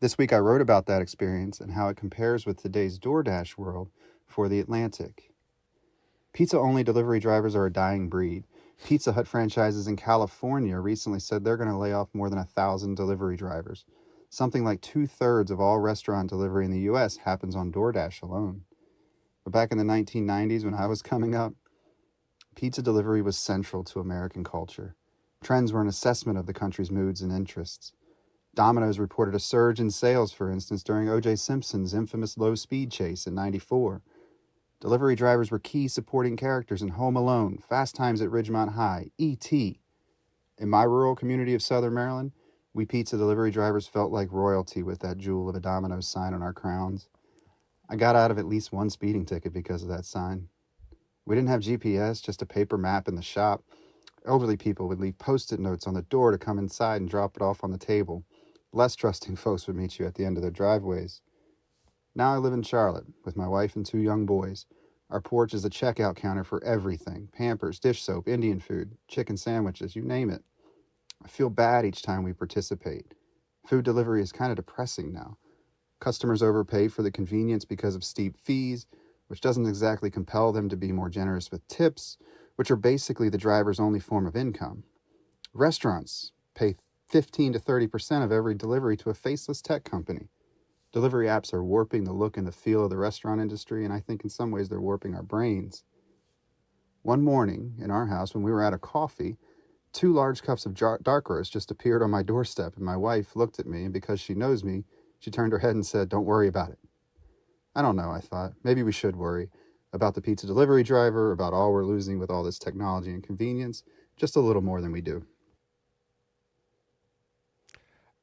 This week I wrote about that experience and how it compares with today's DoorDash world for The Atlantic. Pizza-only delivery drivers are a dying breed. Pizza Hut franchises in California recently said they're going to lay off more than 1,000 delivery drivers. Something like 2/3 of all restaurant delivery in the U.S. happens on DoorDash alone. But back in the 1990s, when I was coming up, pizza delivery was central to American culture. Trends were an assessment of the country's moods and interests. Domino's reported a surge in sales, for instance, during O.J. Simpson's infamous low-speed chase in '94. Delivery drivers were key supporting characters in Home Alone, Fast Times at Ridgemont High, E.T. In my rural community of Southern Maryland, we pizza delivery drivers felt like royalty with that jewel of a Domino's sign on our crowns. I got out of at least one speeding ticket because of that sign. We didn't have GPS, just a paper map in the shop. Elderly people would leave Post-it notes on the door to come inside and drop it off on the table. Less trusting folks would meet you at the end of their driveways. Now I live in Charlotte with my wife and 2 young boys. Our porch is a checkout counter for everything: Pampers, dish soap, Indian food, chicken sandwiches, you name it. I feel bad each time we participate. Food delivery is kind of depressing now. Customers overpay for the convenience because of steep fees, which doesn't exactly compel them to be more generous with tips, which are basically the driver's only form of income. Restaurants pay 15 to 30% of every delivery to a faceless tech company. Delivery apps are warping the look and the feel of the restaurant industry, and I think in some ways they're warping our brains. One morning in our house, when we were out of coffee, 2 large cups of dark roast just appeared on my doorstep, and my wife looked at me, and because she knows me, she turned her head and said, "Don't worry about it." I don't know, I thought. Maybe we should worry about the pizza delivery driver, about all we're losing with all this technology and convenience, just a little more than we do.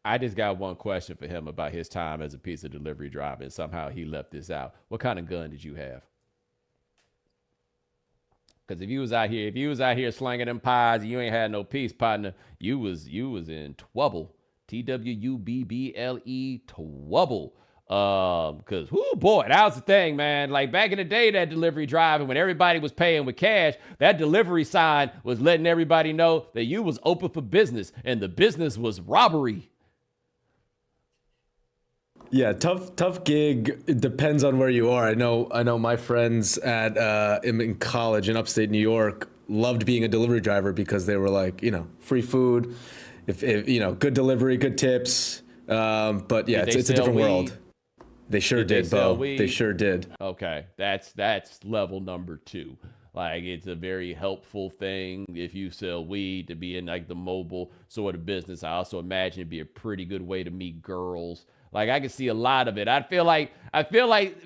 I just got one question for him about his time as a pizza delivery driver, and somehow he left this out. What kind of gun did you have? Because if you was out here slanging them pies, and you ain't had no peace, partner, you was in trouble. TWUBBLE, trouble. Because, whoo, boy, that was the thing, man. Like back in the day, that delivery driver, when everybody was paying with cash, that delivery sign was letting everybody know that you was open for business, and the business was robbery. Yeah, tough gig. It depends on where you are. I know my friends in college in upstate New York loved being a delivery driver because they were like, free food, if good delivery, good tips. But yeah, it's a different world. They sure did, Bo. They sure did. Okay, that's level number 2. Like, it's a very helpful thing if you sell weed to be in like the mobile sort of business. I also imagine it'd be a pretty good way to meet girls. Like, I can see a lot of it. I feel like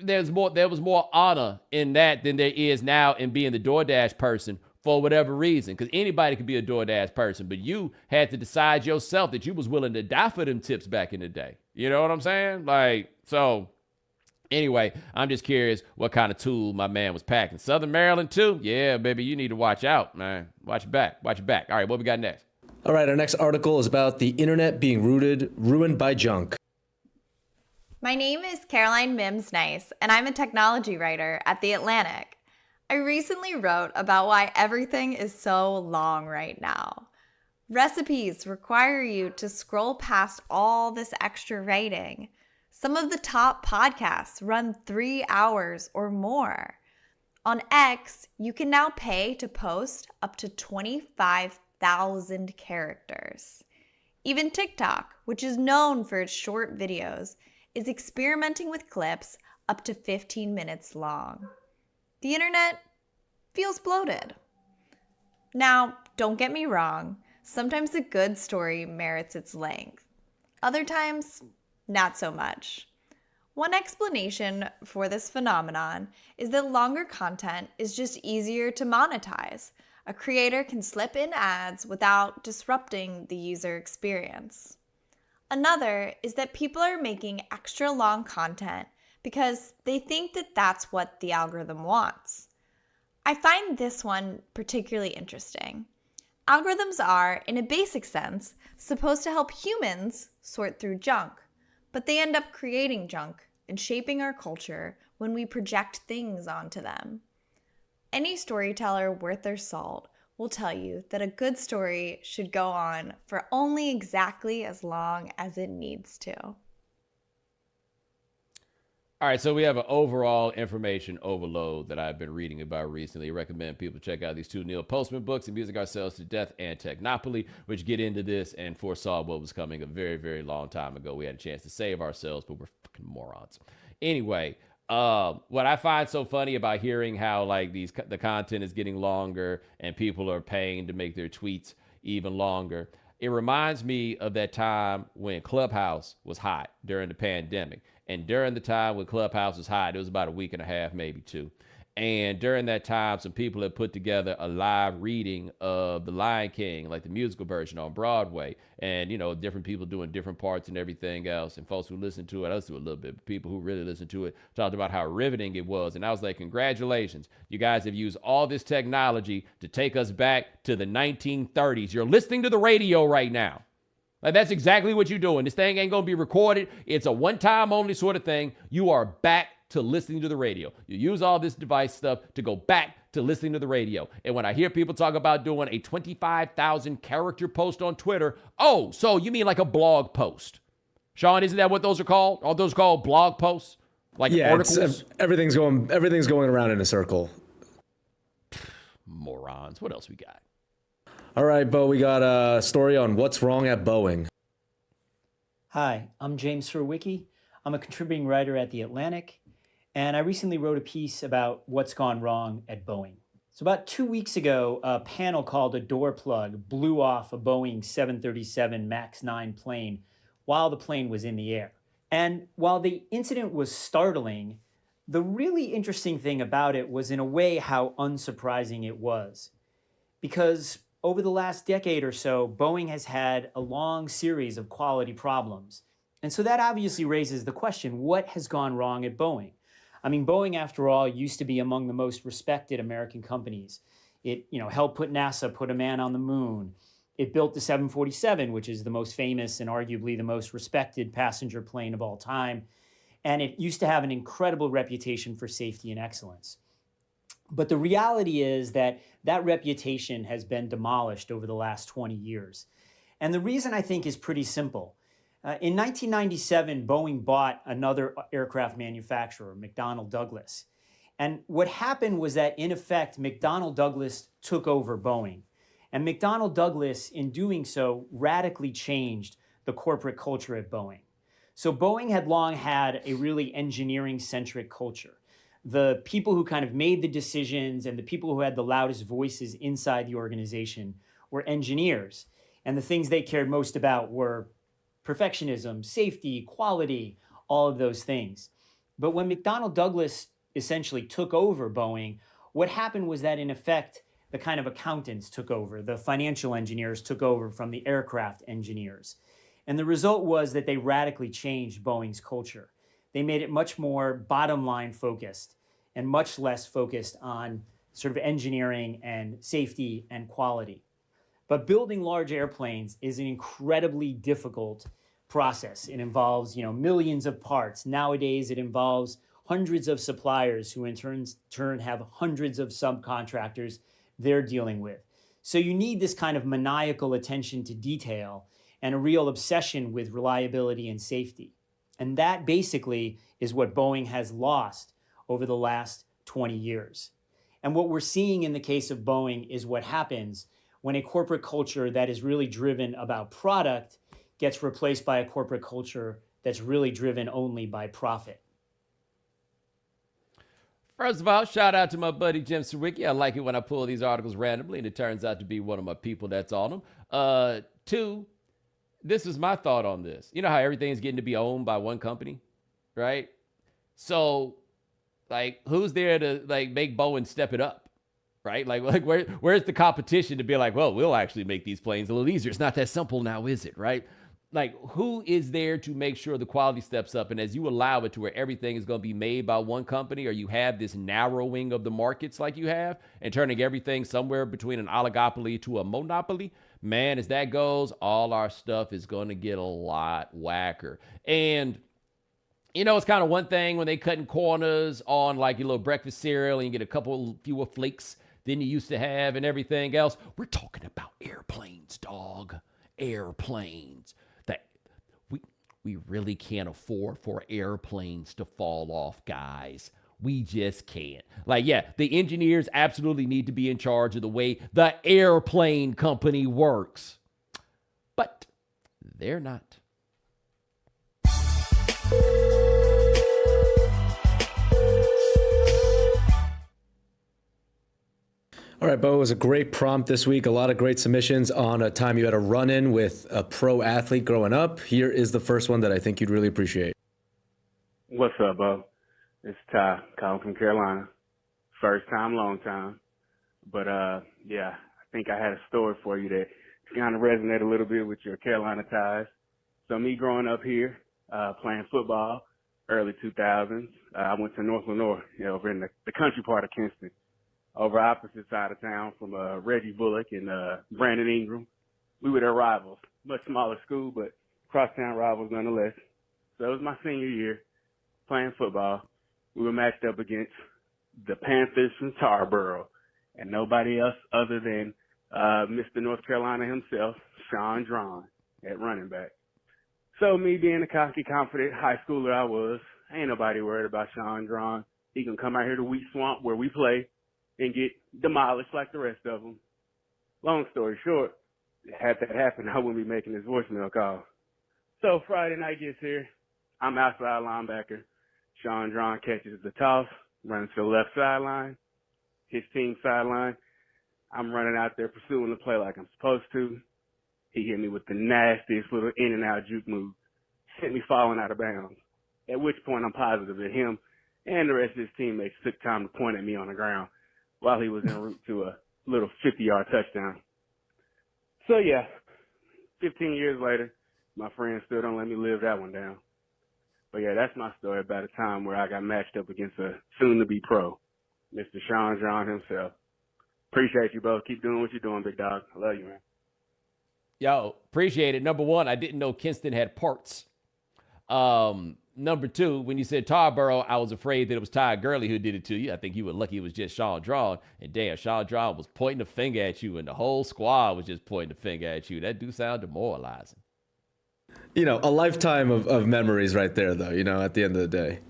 there was more honor in that than there is now in being the DoorDash person for whatever reason. Because anybody could be a DoorDash person, but you had to decide yourself that you was willing to die for them tips back in the day. You know what I'm saying? Like, so anyway, I'm just curious what kind of tool my man was packing. Southern Maryland too? Yeah, baby, you need to watch out, man. Watch your back. All right, what we got next? All right, our next article is about the internet being ruined by junk. My name is Caroline Mims Nice, and I'm a technology writer at The Atlantic. I recently wrote about why everything is so long right now. Recipes require you to scroll past all this extra writing. Some of the top podcasts run 3 hours or more. On X, you can now pay to post up to 25,000 characters. Even TikTok, which is known for its short videos, is experimenting with clips up to 15 minutes long. The internet feels bloated. Now, don't get me wrong, sometimes a good story merits its length. Other times, not so much. One explanation for this phenomenon is that longer content is just easier to monetize. A creator can slip in ads without disrupting the user experience. Another is that people are making extra long content because they think that that's what the algorithm wants. I find this one particularly interesting. Algorithms are, in a basic sense, supposed to help humans sort through junk, but they end up creating junk and shaping our culture when we project things onto them. Any storyteller worth their salt will tell you that a good story should go on for only exactly as long as it needs to. All right, so we have an overall information overload that I've been reading about recently. I recommend people check out these 2 Neil Postman books, The Music Ourselves to Death and Technopoly, which get into this and foresaw what was coming a very, very long time ago. We had a chance to save ourselves, but we're fucking morons. Anyway, what I find so funny about hearing how like the content is getting longer and people are paying to make their tweets even longer, it reminds me of that time when Clubhouse was hot during the pandemic. And during the time when Clubhouse was hot, it was about a week and a half, maybe 2. And during that time, some people had put together a live reading of The Lion King, like the musical version on Broadway. And, different people doing different parts and everything else. And folks who listened to it, I listened to it a little bit, but people who really listened to it talked about how riveting it was. And I was like, congratulations. You guys have used all this technology to take us back to the 1930s. You're listening to the radio right now. Like, that's exactly what you're doing. This thing ain't going to be recorded. It's a one-time only sort of thing. You are back to listening to the radio. You use all this device stuff to go back to listening to the radio. And when I hear people talk about doing a 25,000 character post on Twitter, oh, so you mean like a blog post? Sean, isn't that what those are called? Are those called blog posts? Like articles? Everything's going around in a circle. Morons. What else we got? All right, Bo, we got a story on what's wrong at Boeing. Hi, I'm James Surwicki. I'm a contributing writer at The Atlantic, and I recently wrote a piece about what's gone wrong at Boeing. So about 2 weeks ago, a panel called a door plug blew off a Boeing 737 MAX 9 plane while the plane was in the air. And while the incident was startling, the really interesting thing about it was in a way how unsurprising it was. Because over the last decade or so, Boeing has had a long series of quality problems. And so that obviously raises the question, what has gone wrong at Boeing? I mean, Boeing, after all, used to be among the most respected American companies. It, helped put NASA, put a man on the moon. It built the 747, which is the most famous and arguably the most respected passenger plane of all time. And it used to have an incredible reputation for safety and excellence. But the reality is that that reputation has been demolished over the last 20 years. And the reason, I think, is pretty simple. In 1997, Boeing bought another aircraft manufacturer, McDonnell Douglas. And what happened was that, in effect, McDonnell Douglas took over Boeing. And McDonnell Douglas, in doing so, radically changed the corporate culture at Boeing. So Boeing had long had a really engineering-centric culture. The people who kind of made the decisions and the people who had the loudest voices inside the organization were engineers. And the things they cared most about were perfectionism, safety, quality, all of those things. But when McDonnell Douglas essentially took over Boeing, what happened was that, in effect, the kind of accountants took over, the financial engineers took over from the aircraft engineers. And the result was that they radically changed Boeing's culture. They made it much more bottom line focused and much less focused on sort of engineering and safety and quality. But building large airplanes is an incredibly difficult process. It involves, millions of parts. Nowadays, it involves hundreds of suppliers who in turn have hundreds of subcontractors they're dealing with. So you need this kind of maniacal attention to detail and a real obsession with reliability and safety. And that basically is what Boeing has lost over the last 20 years. And what we're seeing in the case of Boeing is what happens when a corporate culture that is really driven about product gets replaced by a corporate culture that's really driven only by profit. First of all, shout out to my buddy Jim Sawicki. I like it when I pull these articles randomly and it turns out to be one of my people that's on them. Two, this is my thought on this. You know how everything's getting to be owned by one company, right? So, who's there to, make Boeing step it up, right? Where's the competition to be like, well, we'll actually make these planes a little easier. It's not that simple now, is it, right? Who is there to make sure the quality steps up? And as you allow it to where everything is going to be made by one company, or you have this narrowing of the markets like you have and turning everything somewhere between an oligopoly to a monopoly, man, as that goes, all our stuff is going to get a lot whacker. And, it's kind of one thing when they cutting corners on your little breakfast cereal and you get a couple fewer flakes than you used to have and everything else. We're talking about airplanes, dog. Airplanes. We really can't afford for airplanes to fall off, guys. We just can't. The engineers absolutely need to be in charge of the way the airplane company works. But they're not. All right, Bo, it was a great prompt this week. A lot of great submissions on a time you had a run-in with a pro athlete growing up. Here is the first one that I think you'd really appreciate. What's up, Bo? It's Ty, calling from Carolina. First time, long time. But, I think I had a story for you that kind of resonate a little bit with your Carolina ties. So me growing up here, playing football, early 2000s, I went to North Lenore, over in the country part of Kinston. Over opposite side of town from Reggie Bullock and Brandon Ingram. We were their rivals. Much smaller school, but crosstown rivals nonetheless. So it was my senior year playing football. we were matched up against the Panthers from Tarboro, and nobody else other than Mr. North Carolina himself, Sean Drawn, at running back. So me being the cocky, confident high schooler I was, ain't nobody worried about Sean Drawn. He can come out here to Wheat Swamp where we play and get demolished like the rest of them. Long story short, had that happen, I wouldn't be making this voicemail call. So Friday night gets here. I'm outside linebacker. Sean Drawn catches the toss, runs to the left sideline, his team sideline. I'm running out there pursuing the play like I'm supposed to. He hit me with the nastiest little in and out juke move, sent me falling out of bounds. At which point I'm positive that him and the rest of his teammates took time to point at me on the ground while he was en route to a little 50-yard touchdown. So yeah, 15 years later, my friends still don't let me live that one down. But yeah, that's my story about a time where I got matched up against a soon-to-be pro, Mr. Sean Drawn himself. Appreciate you both. Keep doing what you're doing, big dog. I love you, man. Yo, appreciate it. Number one, I didn't know Kinston had parts. Number two, when you said Tarboro, I was afraid that it was Ty Gurley who did it to you. I think you were lucky it was just Sean Drawn. And damn, Sean Drawn was pointing the finger at you, and the whole squad was just pointing the finger at you. That do sound demoralizing. You know, a lifetime of memories right there, though, you know, at the end of the day.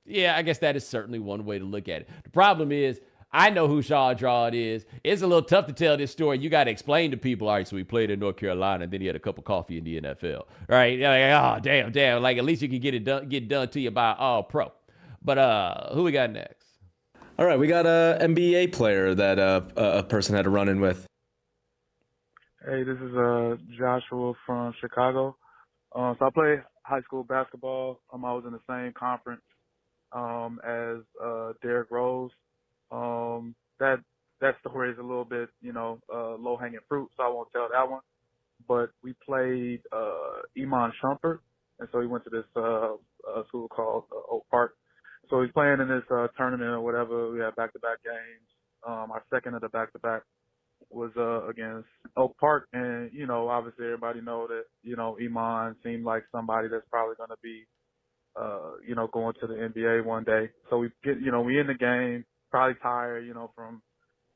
Yeah, I guess that is certainly one way to look at it. The problem is, I know who Sean Drawn is. It's a little tough to tell this story. You got to explain to people, all right, so he played in North Carolina, and then he had a cup of coffee in the NFL. All right, you're like, oh, damn. Like, at least you can get done to you by all pro. But who we got next? All right, we got an NBA player that a person had a run-in with. Hey, this is Joshua from Chicago. So I play high school basketball. I was in the same conference as Derrick Rose. That story is a little bit, low-hanging fruit, so I won't tell that one. But we played Iman Shumpert, and so he went to this school called Oak Park. So he's playing in this tournament or whatever. We had back-to-back games. Our second of the back-to-back was against Oak Park, and obviously everybody know that Iman seemed like somebody that's probably going to be going to the NBA one day. So we we in the game, probably tired from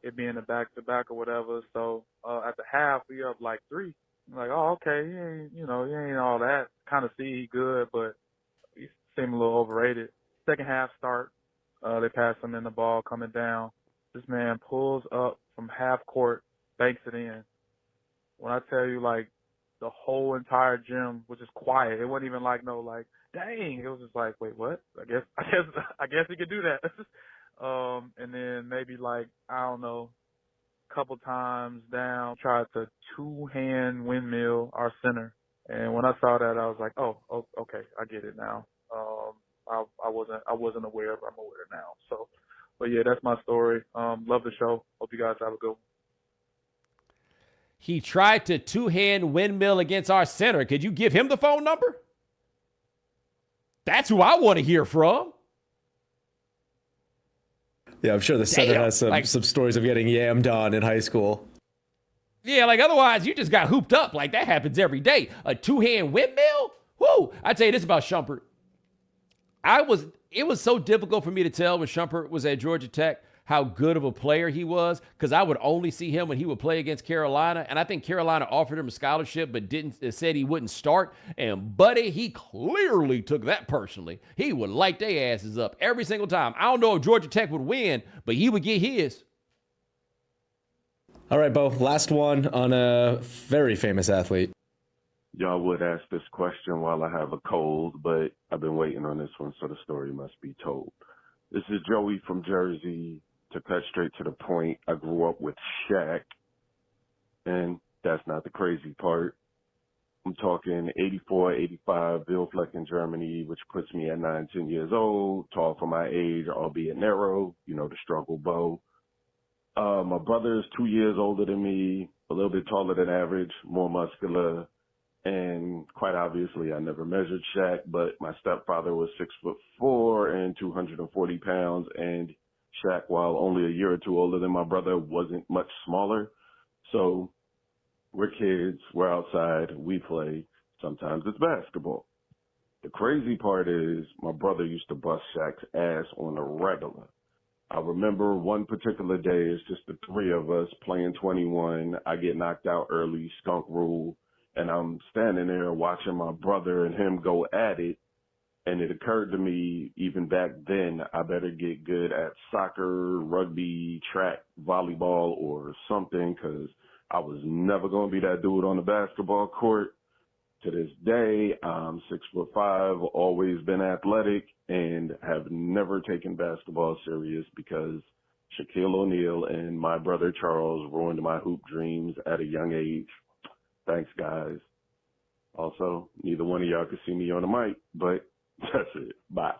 it being a back-to-back or whatever. So at the half we up like 3. I'm like, oh, okay, he ain't all that. Kind of see he good, but he seemed a little overrated. Second half start, they pass him in the ball coming down. This man pulls up from half court, banks it in. When I tell you, like, the whole entire gym was just quiet. It wasn't even like no, like, dang. It was just like, wait, what? I guess he could do that. And then maybe like, I don't know, a couple times down, tried to 2-hand windmill our center. And when I saw that, I was like, oh, okay, I get it now. I wasn't aware, but I'm aware now. So, but yeah, that's my story. Love the show. Hope you guys have a good one. He tried to 2-hand windmill against our center. Could you give him the phone number? That's who I want to hear from. Yeah, I'm sure the center has some stories of getting yammed on in high school. Yeah, like otherwise you just got hooped up. Like that happens every day. A 2-hand windmill? Woo! I tell you this about Shumpert. It was so difficult for me to tell when Shumpert was at Georgia Tech how good of a player he was, because I would only see him when he would play against Carolina, and I think Carolina offered him a scholarship but said he wouldn't start, and buddy, he clearly took that personally. He would light their asses up every single time. I don't know if Georgia Tech would win, but he would get his. All right, Bo, last one on a very famous athlete. Y'all would ask this question while I have a cold, but I've been waiting on this one, so the story must be told. This is Joey from Jersey. To cut straight to the point, I grew up with Shaq, and that's not the crazy part. I'm talking 84, 85, Billflecken, Germany, which puts me at 9, 10 years old, tall for my age, albeit narrow, the struggle Bo. My brother is 2 years older than me, a little bit taller than average, more muscular, and quite obviously I never measured Shaq, but my stepfather was 6'4" and 240 pounds, and Shaq, while only a year or two older than my brother, wasn't much smaller. So we're kids, we're outside, we play. Sometimes it's basketball. The crazy part is my brother used to bust Shaq's ass on the regular. I remember one particular day, it's just the three of us playing 21. I get knocked out early, skunk rule, and I'm standing there watching my brother and him go at it. And it occurred to me, even back then, I better get good at soccer, rugby, track, volleyball, or something, because I was never going to be that dude on the basketball court. To this day, I'm 6'5", always been athletic, and have never taken basketball serious because Shaquille O'Neal and my brother Charles ruined my hoop dreams at a young age. Thanks, guys. Also, neither one of y'all could see me on the mic, but that's it. Bye.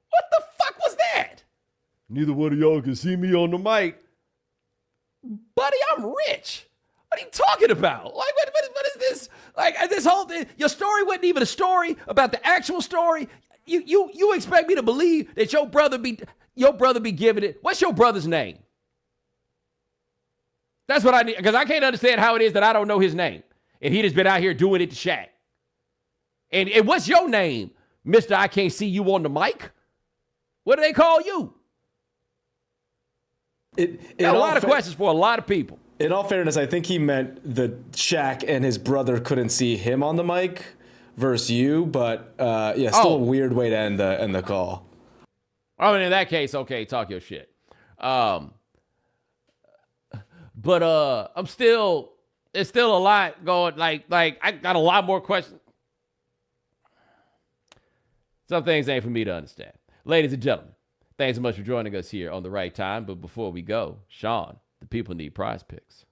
What the fuck was that? Neither one of y'all can see me on the mic. Buddy, I'm rich. What are you talking about? Like, what is this? Like, this whole thing, your story wasn't even a story about the actual story. You expect me to believe that your brother be giving it. What's your brother's name? That's what I need, because I can't understand how it is that I don't know his name. And he just been out here doing it to Shaq. And what's your name, Mr. I can't see you on the mic? What do they call you? A lot of questions for a lot of people. In all fairness, I think he meant that Shaq and his brother couldn't see him on the mic versus you, but still a weird way to end the call. Oh, and in that case, okay, talk your shit. But there's still a lot going, like I got a lot more questions. Some things ain't for me to understand. Ladies and gentlemen, thanks so much for joining us here on The Right Time. But before we go, Sean, the people need prize picks.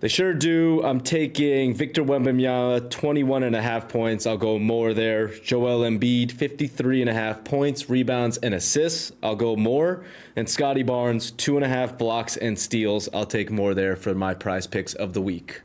They sure do. I'm taking Victor Wembanyama, 21.5 points. I'll go more there. Joel Embiid, 53.5 points, rebounds, and assists. I'll go more. And Scotty Barnes, 2.5 blocks and steals. I'll take more there for my prize picks of the week.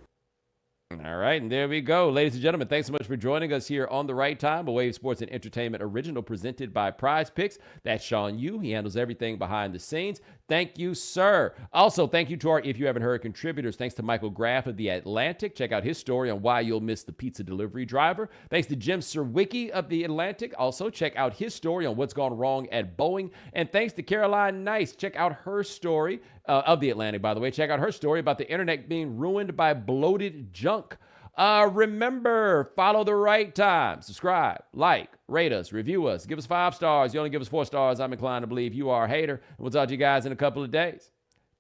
All right, and there we go. Ladies and gentlemen, thanks so much for joining us here on The Right Time, a Wave Sports and Entertainment original presented by Prize Picks. That's Sean Yu. He handles everything behind the scenes. Thank you, sir. Also, thank you to our If You Haven't Heard contributors. Thanks to Michael Graff of The Atlantic. Check out his story on why you'll miss the pizza delivery driver. Thanks to Jim Serwicki of The Atlantic. Also, check out his story on what's gone wrong at Boeing. And thanks to Caroline Nice. Check out her story of The Atlantic, by the way. Check out her story about the internet being ruined by bloated junk. Remember, follow The Right Time. Subscribe, like, rate us, review us, give us 5 stars. You only give us 4 stars, I'm inclined to believe you are a hater. And we'll talk to you guys in a couple of days.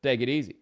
Take it easy.